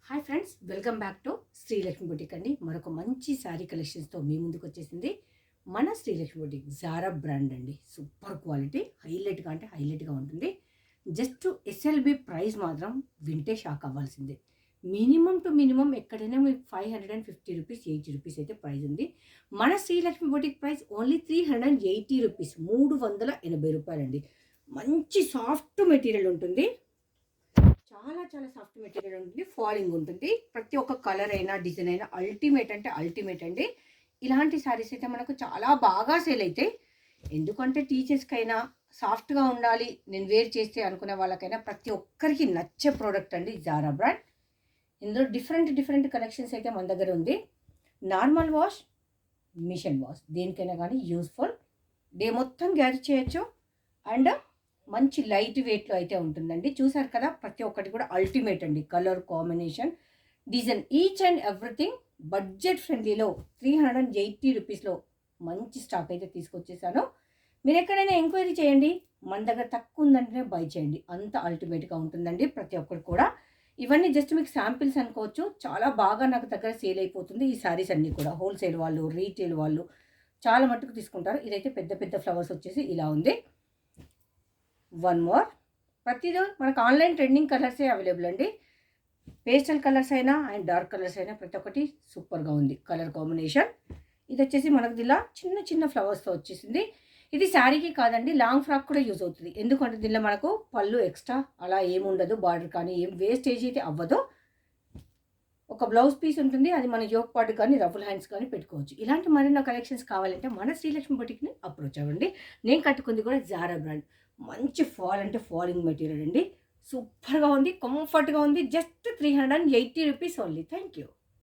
Hi friends, welcome back to Srilakshmi boutique అండి. మరొక మంచి శారీ కలెక్షన్స్తో మీ ముందుకు వచ్చేసింది మన శ్రీలక్ష్మి బుటిక్. జారా బ్రాండ్ అండి. సూపర్ క్వాలిటీ, హైలైట్గా ఉంటుంది. జస్ట్ ఎస్ఎల్బి ప్రైస్ మాత్రం వింటే షాక్ అవ్వాల్సిందే. మినిమం టు మినిమం ఎక్కడైనా మీకు 550 రూపీస్, 80 రూపీస్ అయితే ప్రైస్ ఉంది. మన Srilakshmi boutique price only 380 rupees, 380 రూపాయలండి. మంచి సాఫ్ట్ మెటీరియల్ ఉంటుంది. చాలా చాలా సాఫ్ట్ మెటీరియల్ ఉంటుంది. ఫాలింగ్ ఉంటుంది. ప్రతి ఒక్క కలర్ అయినా డిజైన్ అయినా అల్టిమేట్ అంటే అల్టిమేట్ అండి. ఇలాంటి శారీస్ అయితే మనకు చాలా బాగా సేల్ అవుతాయి. ఎందుకంటే టీచర్స్కైనా సాఫ్ట్గా ఉండాలి, నేను వేర్ చేస్తే అనుకునే వాళ్ళకైనా ప్రతి ఒక్కరికి నచ్చే ప్రోడక్ట్ అండి జారా బ్రాండ్. ఇందులో డిఫరెంట్ కలెక్షన్స్ అయితే మన దగ్గర ఉంది. నార్మల్ వాష్, మిషన్ వాష్, దేనికైనా కానీ యూస్ఫుల్. డే మొత్తం క్యారీ చేయొచ్చు. అండ్ మంచి లైట్ వెయిట్లో అయితే ఉంటుందండి. చూసారు కదా, ప్రతి ఒక్కటి కూడా అల్టిమేట్ అండి. Colour combination, design, each and everything budget ఫ్రెండ్లీలో 380 రూపీస్లో మంచి స్టాక్ అయితే తీసుకొచ్చేసాను. మీరు ఎక్కడైనా ఎంక్వైరీ చేయండి, మన దగ్గర తక్కువ ఉందంటేనే బై చేయండి. అంత అల్టిమేట్గా ఉంటుందండి ప్రతి ఒక్కటి కూడా. ఇవన్నీ జస్ట్ మీకు శాంపిల్స్ అనుకోవచ్చు. చాలా బాగా నాకు దగ్గర సేల్ అయిపోతుంది ఈ శారీస్ అన్నీ కూడా. హోల్సేల్ వాళ్ళు, రీటైల్ వాళ్ళు చాలా మట్టుకు తీసుకుంటారు. ఇదైతే పెద్ద పెద్ద ఫ్లవర్స్ వచ్చేసి ఇలా ఉంది. వన్ మోర్, ప్రతిదీ మనకు ఆన్లైన్ ట్రెండింగ్ కలర్సే అవైలబుల్ అండి. పేస్టల్ కలర్స్ అయినా అండ్ డార్క్ కలర్స్ అయినా ప్రతి ఒక్కటి సూపర్గా ఉంది కలర్ కాంబినేషన్. ఇది వచ్చేసి మనకు ఇలా చిన్న ఫ్లవర్స్తో వచ్చేసింది. ఇది శారీకి కాదండి, లాంగ్ ఫ్రాక్ కూడా యూజ్ అవుతుంది. ఎందుకంటే దీనిలో మనకు పళ్ళు ఎక్స్ట్రా అలా ఏముండదు, బార్డర్ కానీ ఏం వేస్టేజ్ అయితే అవ్వదు. ఒక బ్లౌజ్ పీస్ ఉంటుంది, అది మన యోక్ పార్ట్ కానీ రఫుల్ హ్యాండ్స్ కానీ పెట్టుకోవచ్చు. ఇలాంటి మరిన్న కలెక్షన్స్ కావాలంటే మన శ్రీలక్ష్మి బుటిక్ని అప్రోచ్ అవ్వండి. నేను కట్టుకుంది కూడా జారా బ్రాండ్. మంచి ఫాలింగ్ మెటీరియల్ అండి. సూపర్గా ఉంది, కంఫర్ట్గా ఉంది. Just 380 rupees only. Thank you.